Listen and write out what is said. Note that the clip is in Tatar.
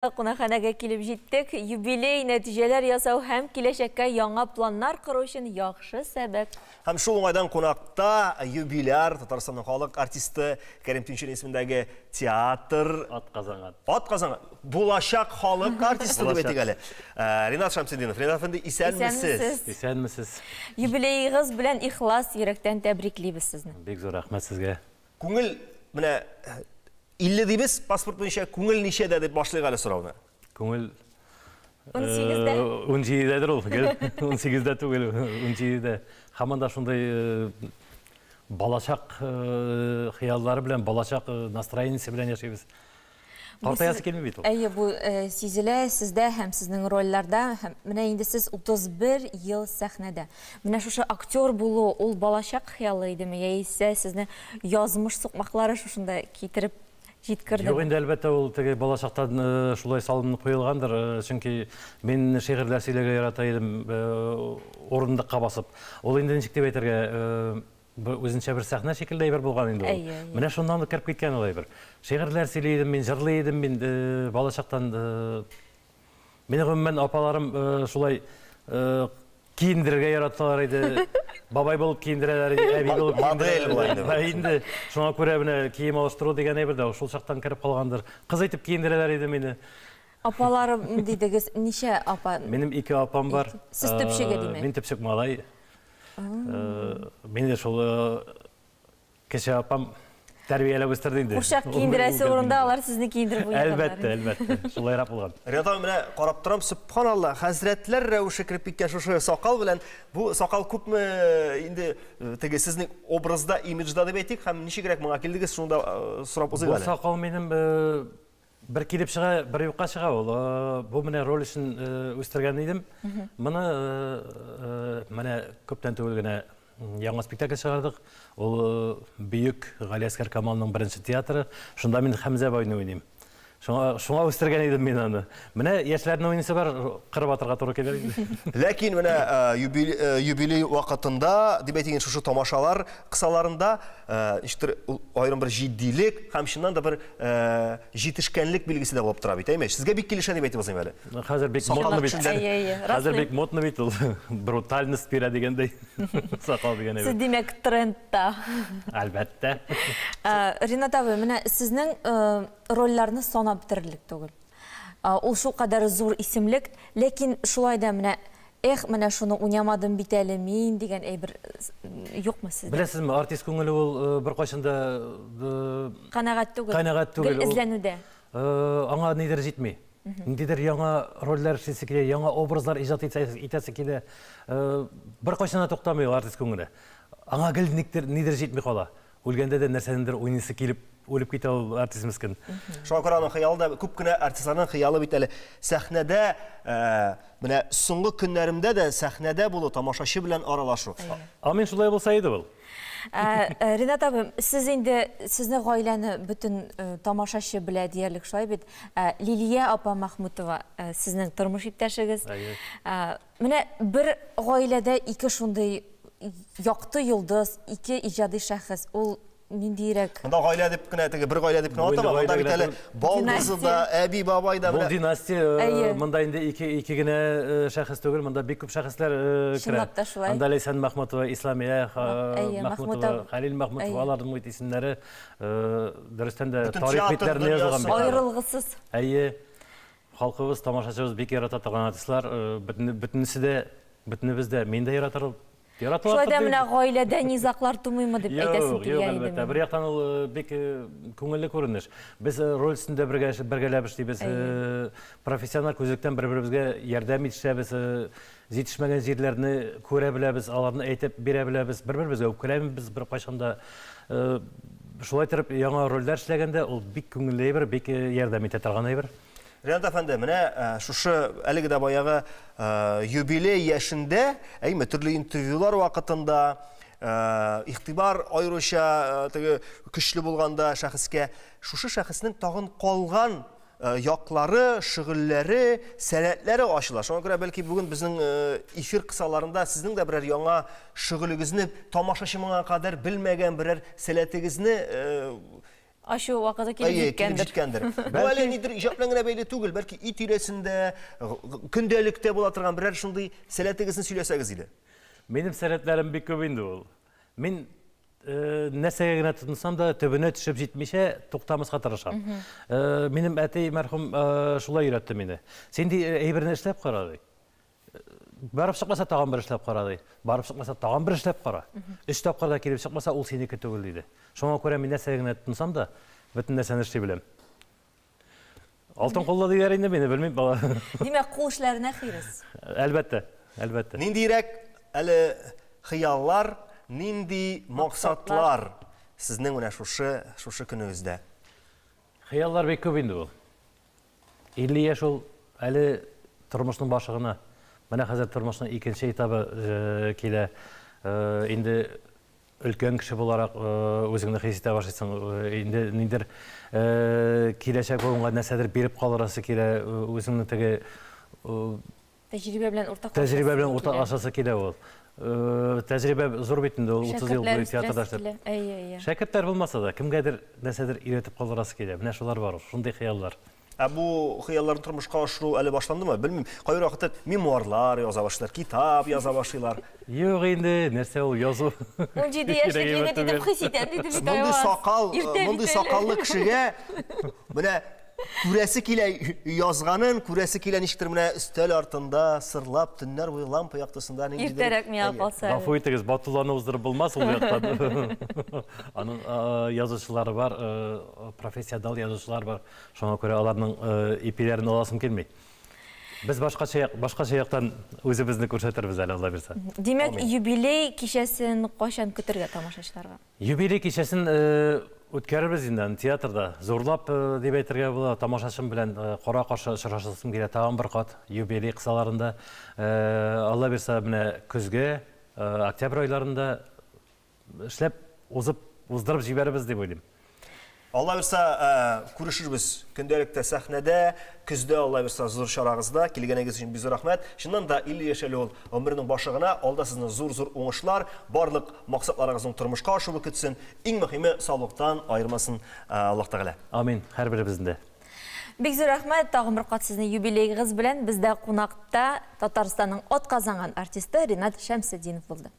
Qonaqxonaga kelib jetdik. Юбилей нәтижеләр ясау һәм киләчәккә яңа планнар кору өчен яхшы сәбәп. Һәм шул уңайдан қонақта юбиляр Татарстанның халық артисты Кәрим Тинчурин исемендәге театр Атказанган булачак халык артисты дип әйтик әле. Ринат Шамсидинов, Ринат әфәнде, исәнмесез? Исәнмесез. Юбилейгыз белән ихлас йөрәктән тәбриклибез сезне. Бик зур рәхмәт сезгә. Күңел менә 50 дибез, паспорт буенча күңел ничәдә дип башлыйк әле сорауны. Күңел 18-дә. 17-дәдер ул. 18-дә түгел, 17-дә. Һаман да шундай балачак хыяллары белән, балачак настроениесе белән яшәйбез. Картаясы килми бит ул. Әйе, бу сизелә сездә һәм сезнең рольләрдә. Менә инде сез 31 ел сәхнәдә. Менә шушы актер булу, ул балачак хыялы идеме, яисә сезне язмыш сукмаклары шушында китереп җиткерде? Юк, инде әлбәттә ул теге балачактан шулай салынып куелгандыр, чөнки мин шигырьләр сөйләргә ярата идем, урындыкка басып. Ул инде ничек дип әйтергә, үзенчә бер сәхнә шикелле әйбер булган инде ул. Менә шуннан да киреп киткән ул әйбер. Шигырьләр сөйләйдем, мин җырлый идем, мин балачактан мине гомумән апаларым шулай киендирергә яраталар иде. Бабай булып киендерәләр, әби булып киендерәләр. Инде шуңа күрә менә кием алыштыру дигән әйбер дә шул чактан кирип калгандыр. Кыз итеп киендерәләр иде мине. Апаларым дидегез, ничә апа? Минем 2 апам бар. Сез төпчеге димәк. Мин төпчек малай. Мин дә шул кеше апам тәрбияләп үстерде инде. Курчак киендерәсе урында алар сезне киендереп уйнадылар. Әлбәттә, шулайрак булган. Ринат менә карап торам, субханалла, хәзрәтләр рәвеше кирип киткән шушы сакал белән, бу сакал күпме инде теге сезнең образда, имиджда дип әйтик, һәм ничегрәк моңа килдегез, шунда сорап узыйк әле. Бу сакал минем бер килеп чыга, бер юкка чыга ул. Бу менә роль өчен үстергән идем. Моны менә күптән түгел генә яңа спектакль чыгардык. Ул Бөек Галиәскәр Камалның беренче театры. Шунда мин Хәмзә байны уйныйм. Шуңа үстергән идем мин аны. Менә яшьләрнең уйнысы бар, кырып атырга туры килер инде. Ләкин менә юбилей вакытында дип әйтегән шушы тамашалар кысаларында иштер аерым бер җиддилек һәм шуннан да бер җитешкәнлек билгесе дә булып тора бит, әйме? Сезгә бик килешә дип әйтеп үзем әле. Хәзер бик модны бит. Хәзер бик модны бит ул. Брутальность бирә дигәндәй. Сакал дигән Сез димәк трендта. Әлбәттә. Ринат абый, менә сезнең рольләрне санап бетерерлек түгел. Ул шул кадәр зур исемлек, ләкин шулай да менә менә шуны уйнамадым бит әле мин дигән әйбер юкмы сездә? Беләсезме, артист күңеле ул бер кайчан да канәгать түгел. Канәгать түгел. Эзләнүдә. Аңа нидер җитми. Ниндидер яңа рольләр эшлисе килә, яңа образлар иҗат итәсе килә. Бер кайчан да туктамый артист күңеле. Аңа гел нидер җитми кала. Үлгәндә дә нәрсәнендер уйныйсы килеп үлеп китә ул артист мескен. Шуңа күрә аның хыялы да күп кенә артистларның хыялы бит әле сәхнәдә, менә соңгы көннәремдә дә сәхнәдә булу, тамашачы белән аралашу. Мин шулай булса иде ул. Ринат абый, сез инде сезне гаиләне бөтен тамашачы белә диярлек шулай бит. Лилия апа Махмутова сезнең тормыш иптәшегез. Менә бер гаиләдә ике шундый якты йолдыз, ике иҗади шәхес, ул ниндирәк? Монда гаилә дип кенә теге бер гаилә дип кенә атама, монда бит әле балдызы да, әби бабай да Бу белән. династия, монда инде ике генә шәхес түгел, монда бик күп шәхесләр керә. Анда Ләйсән Махмутова, Исламия Махмутова, Хәлил Махмутов, аларның мөһим исемнәре дөрестән дә тарих битләренә язылган бит. Аерылгысыз. Әйе. Халкыбыз, тамашачыбыз бик ярата торган артистлар, бөтенесе дә, бөтенебез дә, мин дә яратырым. Шулай да менә гаиләдә низаклар тумыймы дип әйтәсем килгән иде. Бер яктан ул бик күңелле күренеш. Без роль өстендә бергәләп эшлибез, профессиональ күзлектән бер-беребезгә ярдәм итешәбез, җитешмәгән җирләрне күрә беләбез, аларны әйтеп бирә беләбез, бер-беребезгә үпкәләбез бер кайчанда. Шулай торып яңа рольләр эшләгәндә ул бик күңелле әйбер, бик ярдәм итә торган әйбер. Ринат әфәнде, менә шушы әлеге дә баягы юбилей яшендә, әйме төрле интервьюлар вакытында, игътибар аеруча теге көчле булганда шәхескә, шушы шәхеснең тагын калган яклары, шөгыльләре, сәләтләре ачыла. Шуңа күрә бәлки бүген безнең эфир кысаларында сезнең дә берәр яңа шөгылегезне тамашачы моңа кадәр белмәгән берәр сәләтегезне Ашу вакыты килеп Әйе, килеп җиткәндер. җиткәндер. Бу әле нидер иҗаплан гына бәйле түгел, бәлки ит тирәсендә, көндәлектә була торган берәр шундый сәләтегезне сөйләсәгез иде. Минем сәләтләрем бик күп инде ул. Мин нәрсәгә генә тотынсам да төбенә төшеп җитмичә туктамаска тырышам. Минем әти мәрхүм шулай өйрәтте мине. Син ди әйберне эшләп кара ди. Барып чыкмаса тагын бер эшләп кара ди. Барып чыкмаса тагын бер эшләп кара. 3 тапкырда килеп чыкмаса ул синеке түгел диде. Шуңа күрә мин нәрсәгә генә тотынсам да бөтен нәрсәне эшли беләм. Алтын куллы дигәр инде мине белмим бала. Димәк, кул эшләренә хирис. Әлбәттә, әлбәттә. Ниндирәк әле хыяллар, нинди максатлар сезнең менә шушы көнегездә? Хыяллар бик күп инде ул. 50 яшь ул әле тормышның башыгына. Менә хәзер тормышның икенче этабы килә. Инде өлкән кеше буларак үзеңне хис итә башлыйсың. Инде ниндер киләчәк буенга нәрсәдер биреп калырасы килә. Үзеңне теге Тәҗрибә белән уртаклашасы килә ул. Тәҗрибә зур бит инде, 30 ел буе театрда эшләп. Шәкертләр булмаса да, кемгәдер нәрсәдер өйрәтеп калырасы килә. Менә шулар бар, шундый хыяллар. Бу хыялларны тормышка ашыру әле башландымы? Белмим. Кайбер вакытта мемуарлар яза башлар, китап яза башлыйлар. Юк инде, нәрсә ул язу. 17 яшьлек егет итеп хис итә диде бит. Мондый сакаллы кешегә менә күрәсе килә язганын, күрәсе килә ничектер менә өстәл артында сырлап төннәр буе лампа яктысында ниндидер. Иртәрәк миңа калса. Гафу итегез, Батулланы уздырып булмас ул яктан. Аның язучылары бар, профессионал язучылар бар. Шуңа күрә аларның ипиләрен аласым килми. Без башкача яктан үзебезне күрсәтербез әле Алла бирсә. Димәк, юбилей кичәсен кайчан көтәргә тамашачыларга? Юбилей кичәсен үткәрербез инде театрда. Зурлап дип әйтергә була, тамашачым белән кара-каршы очрашасым килә тагын бер кат юбилей кысаларында. Алла бирсә, менә көзгә, октябрь айларында эшләп уздырып җибәрбез дип уйлыйм. Алла бирсә, күрешербез көндәлектә сәхнәдә, көздә Алла бирсә зур чарагызда. Килгәнегез өчен бик зур рәхмәт. Шуннан да 50 яшьле ул гомернең башыгына, алда сезне зур-зур уңышлар, барлык максатларыгызның тормышка ашуы көтсен. Иң мөһиме саулыктан айырмасын Аллаһ Тәгалә. Амин. Һәрберебездә. Бик зур рәхмәт, тагын бер кат сезнең юбилейгыз белән бездә кунакта Татарстанның атказанган артисты Ринат Шәмсетдинов булды.